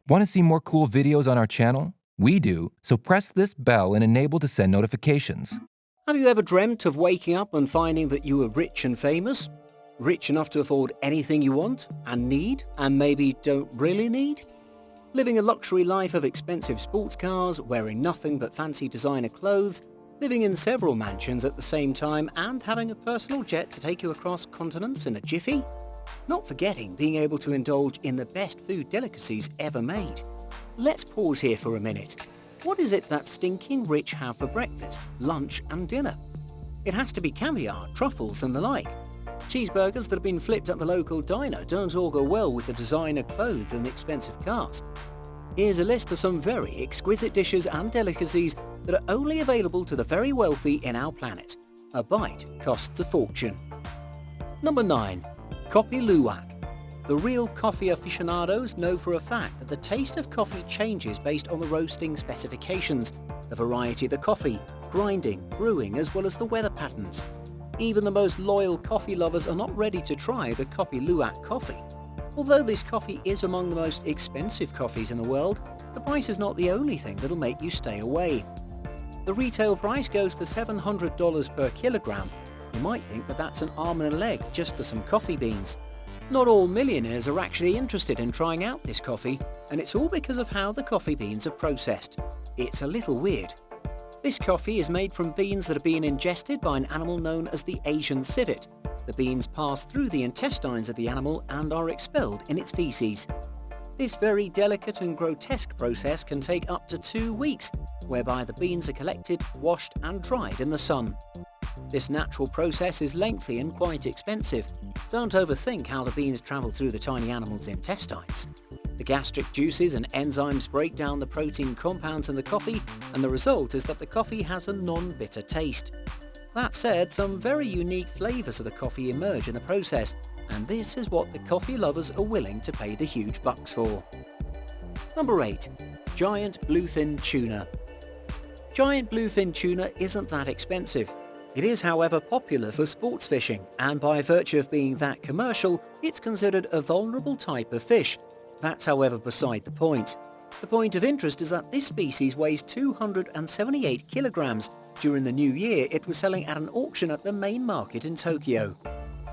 Want to see more cool videos on our channel? We do, so press this bell and enable to send notifications. Have you ever dreamt of waking up and finding that you were rich and famous? Rich enough to afford anything you want and need and maybe don't really need? Living a luxury life of expensive sports cars, wearing nothing but fancy designer clothes, living in several mansions at the same time and having a personal jet to take you across continents in a jiffy? Not forgetting being able to indulge in the best food delicacies ever made. Let's pause here for a minute. What is it that stinking rich have for breakfast, lunch and dinner? It has to be caviar, truffles and the like. Cheeseburgers that have been flipped at the local diner don't augur well with the designer clothes and the expensive cars. Here's a list of some very exquisite dishes and delicacies that are only available to the very wealthy in our planet. A bite costs a fortune. Number 9. Coffee Luwak. The real coffee aficionados know for a fact that the taste of coffee changes based on the roasting specifications, the variety of the coffee, grinding, brewing, as well as the weather patterns. Even the most loyal coffee lovers are not ready to try the Coffee Luwak coffee. Although this coffee is among the most expensive coffees in the world, the price is not the only thing that'll make you stay away. The retail price goes for $700 per kilogram. You might think that that's an arm and a leg just for some coffee beans. Not all millionaires are actually interested in trying out this coffee, and it's all because of how the coffee beans are processed. It's a little weird. This coffee is made from beans that are being ingested by an animal known as the Asian civet. The beans pass through the intestines of the animal and are expelled in its feces. This very delicate and grotesque process can take up to 2 weeks, whereby the beans are collected, washed and dried in the sun. This natural process is lengthy and quite expensive. Don't overthink how the beans travel through the tiny animal's intestines. The gastric juices and enzymes break down the protein compounds in the coffee, and the result is that the coffee has a non-bitter taste. That said, some very unique flavours of the coffee emerge in the process, and this is what the coffee lovers are willing to pay the huge bucks for. Number 8. Giant Bluefin Tuna. Giant bluefin tuna isn't that expensive. It is, however, popular for sports fishing, and by virtue of being that commercial, it's considered a vulnerable type of fish. That's, however, beside the point. The point of interest is that this species weighs 278 kilograms. During the new year, it was selling at an auction at the main market in Tokyo.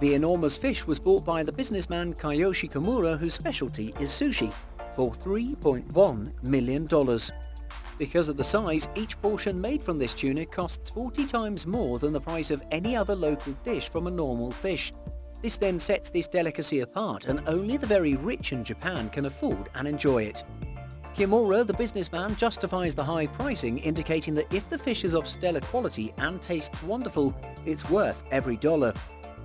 The enormous fish was bought by the businessman Kiyoshi Kimura, whose specialty is sushi, for $3.1 million. Because of the size, each portion made from this tuna costs 40 times more than the price of any other local dish from a normal fish. This then sets this delicacy apart, and only the very rich in Japan can afford and enjoy it. Kimura, the businessman, justifies the high pricing, indicating that if the fish is of stellar quality and tastes wonderful, it's worth every dollar.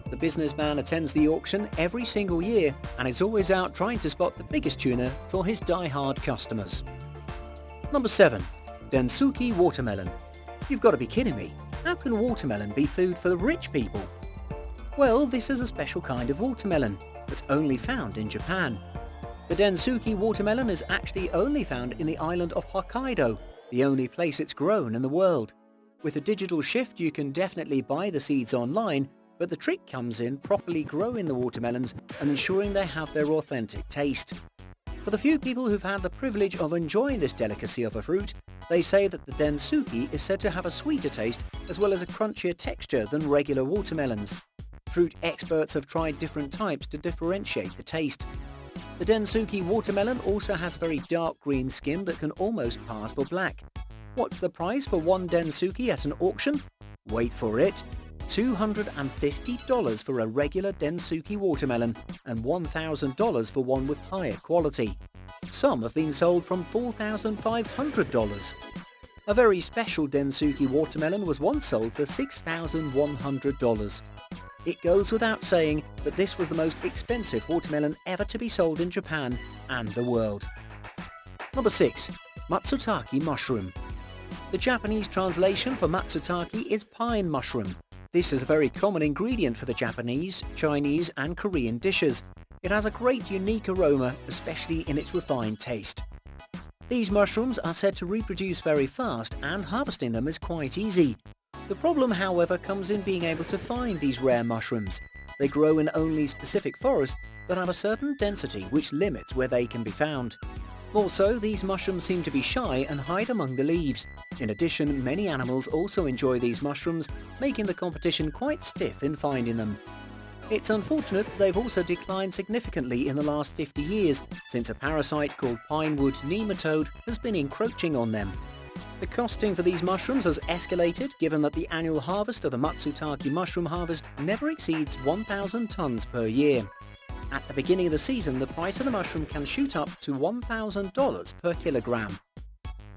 The businessman attends the auction every single year and is always out trying to spot the biggest tuna for his die-hard customers. Number 7. Sookie watermelon. You've got to be kidding me. How can watermelon be food for the rich people? Well, this is a special kind of watermelon that's only found in Japan. The Sookie watermelon is actually only found in the island of Hokkaido, the only place it's grown in the world. With a digital shift, you can definitely buy the seeds online, but the trick comes in properly growing the watermelons and ensuring they have their authentic taste. For the few people who've had the privilege of enjoying this delicacy of a fruit, they say that the Sookie is said to have a sweeter taste as well as a crunchier texture than regular watermelons. Fruit experts have tried different types to differentiate the taste. The Sookie watermelon also has a very dark green skin that can almost pass for black. What's the price for one Sookie at an auction? Wait for it. $250 for a regular Sookie watermelon and $1,000 for one with higher quality. Some have been sold from $4,500. A very special Sookie watermelon was once sold for $6,100. It goes without saying that this was the most expensive watermelon ever to be sold in Japan and the world. Number 6. Matsutake Mushroom. The Japanese translation for Matsutake is pine mushroom. This is a very common ingredient for the Japanese, Chinese and Korean dishes. It has a great unique aroma, especially in its refined taste. These mushrooms are said to reproduce very fast, and harvesting them is quite easy. The problem, however, comes in being able to find these rare mushrooms. They grow in only specific forests that have a certain density which limits where they can be found. Also, these mushrooms seem to be shy and hide among the leaves. In addition, many animals also enjoy these mushrooms, making the competition quite stiff in finding them. It's unfortunate that they've also declined significantly in the last 50 years, since a parasite called pinewood nematode has been encroaching on them. The costing for these mushrooms has escalated, given that the annual harvest of the Matsutake mushroom harvest never exceeds 1,000 tons per year. At the beginning of the season, the price of the mushroom can shoot up to $1,000 per kilogram.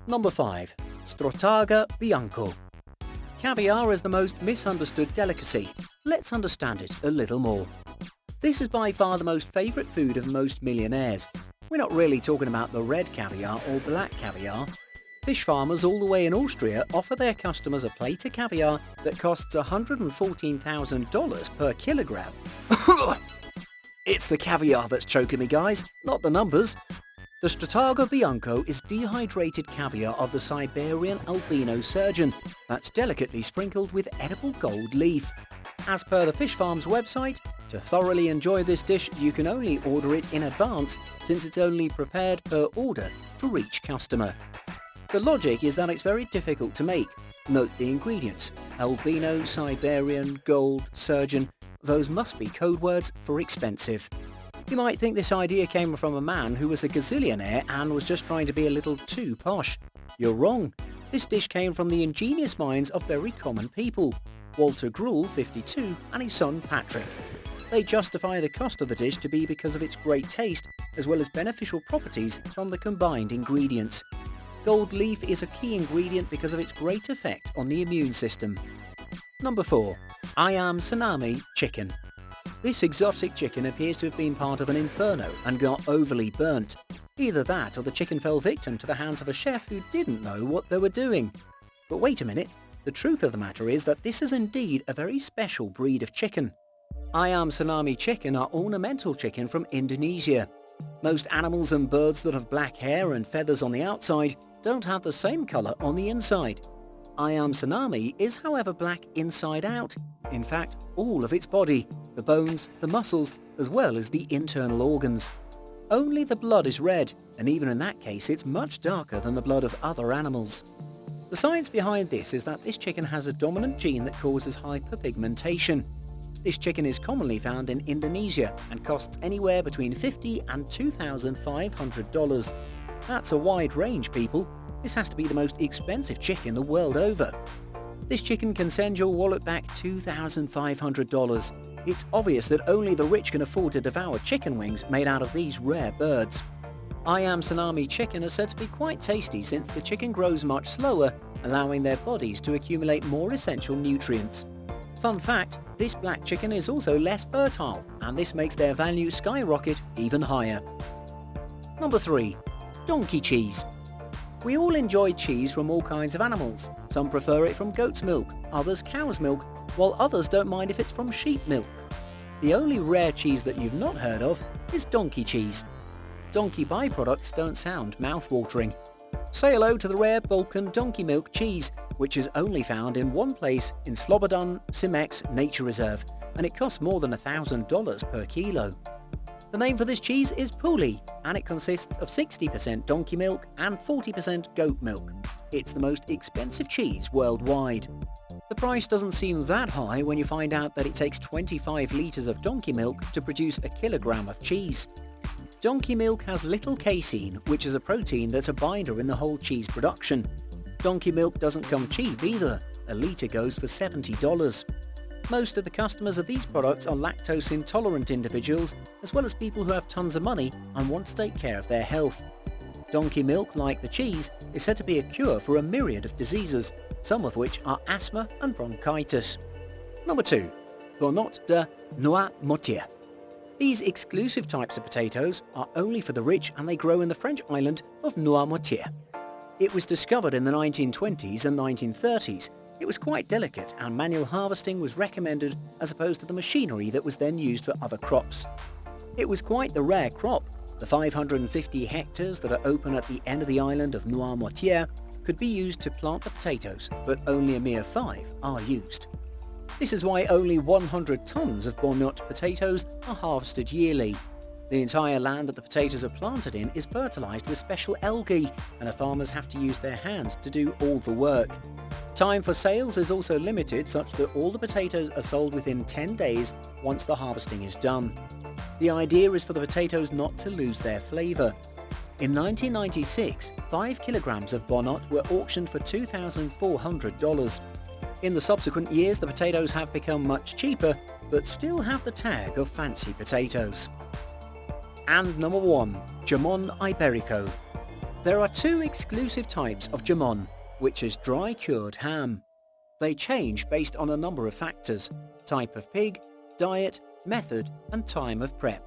Number 5. Targa bianco. Caviar is the most misunderstood delicacy. Let's understand it a little more. This is by far the most favourite food of most millionaires. We're not really talking about the red caviar or black caviar. Fish farmers all the way in Austria offer their customers a plate of caviar that costs $114,000 per kilogram. It's the caviar that's choking me, guys, not the numbers. The Targa bianco is dehydrated caviar of the Siberian albino surgeon that's delicately sprinkled with edible gold leaf. As per the fish farm's website, to thoroughly enjoy this dish you can only order it in advance, since it's only prepared per order for each customer. The logic is that it's very difficult to make. Note the ingredients: albino, Siberian, gold, surgeon. Those must be code words for expensive. You might think this idea came from a man who was a gazillionaire and was just trying to be a little too posh. You're wrong. This dish came from the ingenious minds of very common people, Walter Gruel, 52, and his son Patrick. They justify the cost of the dish to be because of its great taste, as well as beneficial properties from the combined ingredients. Gold leaf is a key ingredient because of its great effect on the immune system. Number 4. Am Tsunami Chicken. This exotic chicken appears to have been part of an inferno and got overly burnt. Either that or the chicken fell victim to the hands of a chef who didn't know what they were doing. But wait a minute, the truth of the matter is that this is indeed a very special breed of chicken. Am Tsunami Chicken are ornamental chicken from Indonesia. Most animals and birds that have black hair and feathers on the outside don't have the same colour on the inside. Am Tsunami is, however, black inside out. In fact, all of its body, the bones, the muscles, as well as the internal organs. Only the blood is red, and even in that case it's much darker than the blood of other animals. The science behind this is that this chicken has a dominant gene that causes hyperpigmentation. This chicken is commonly found in Indonesia and costs anywhere between $50 and $2,500. That's a wide range, people. This has to be the most expensive chicken the world over. This chicken can send your wallet back $2,500. It's obvious that only the rich can afford to devour chicken wings made out of these rare birds. Am Tsunami Chicken is said to be quite tasty since the chicken grows much slower, allowing their bodies to accumulate more essential nutrients. Fun fact, this black chicken is also less fertile, and this makes their value skyrocket even higher. Number 3. Donkey cheese. We all enjoy cheese from all kinds of animals. Some prefer it from goat's milk, others cow's milk, while others don't mind if it's from sheep milk. The only rare cheese that you've not heard of is donkey cheese. Donkey byproducts don't sound mouth-watering. Say hello to the rare Balkan donkey milk cheese, which is only found in one place in Slobodan Simex Nature Reserve, and it costs more than $1,000 per kilo. The name for this cheese is Puli, and it consists of 60% donkey milk and 40% goat milk. It's the most expensive cheese worldwide. The price doesn't seem that high when you find out that it takes 25 litres of donkey milk to produce a kilogram of cheese. Donkey milk has little casein, which is a protein that's a binder in the whole cheese production. Donkey milk doesn't come cheap either. A litre goes for $70. Most of the customers of these products are lactose intolerant individuals, as well as people who have tons of money and want to take care of their health. Donkey milk, like the cheese, is said to be a cure for a myriad of diseases, some of which are asthma and bronchitis. Number 2. Bonot de Noix Motier. These exclusive types of potatoes are only for the rich, and they grow in the French island of Noirmoutier. It was discovered in the 1920s and 1930s. It was quite delicate, and manual harvesting was recommended as opposed to the machinery that was then used for other crops. It was quite the rare crop. The 550 hectares that are open at the end of the island of Noirmoutier could be used to plant the potatoes, but only a mere 5 are used. This is why only 100 tons of Bonot potatoes are harvested yearly. The entire land that the potatoes are planted in is fertilised with special algae, and the farmers have to use their hands to do all the work. Time for sales is also limited, such that all the potatoes are sold within 10 days once the harvesting is done. The idea is for the potatoes not to lose their flavour. In 1996, 5 kilograms of Bonnot were auctioned for $2,400. In the subsequent years, the potatoes have become much cheaper, but still have the tag of fancy potatoes. And number 1, Jamon Iberico. There are 2 exclusive types of jamon, which is dry cured ham. They change based on a number of factors: type of pig, diet, method, and time of prep.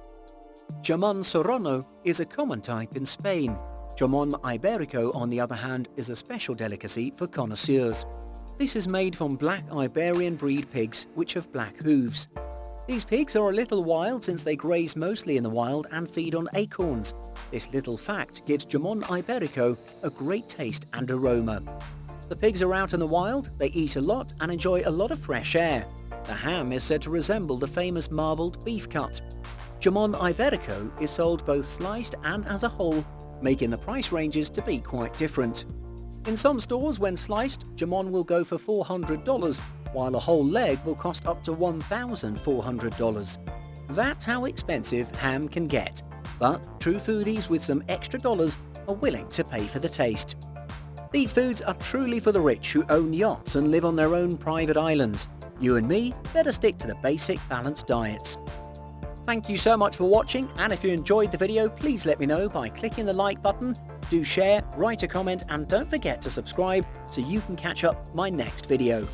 Jamon Serrano is a common type in Spain. Jamon Iberico, on the other hand, is a special delicacy for connoisseurs. This is made from black Iberian breed pigs which have black hooves. These pigs are a little wild since they graze mostly in the wild and feed on acorns. This little fact gives Jamon Iberico a great taste and aroma. The pigs are out in the wild, they eat a lot and enjoy a lot of fresh air. The ham is said to resemble the famous marbled beef cut. Jamon Iberico is sold both sliced and as a whole, making the price ranges to be quite different. In some stores, when sliced, jamon will go for $400, while a whole leg will cost up to $1,400. That's how expensive ham can get, but true foodies with some extra dollars are willing to pay for the taste. These foods are truly for the rich who own yachts and live on their own private islands. You and me better stick to the basic balanced diets. Thank you so much for watching, and if you enjoyed the video, please let me know by clicking the like button. Do share, write a comment, and don't forget to subscribe so you can catch up my next video.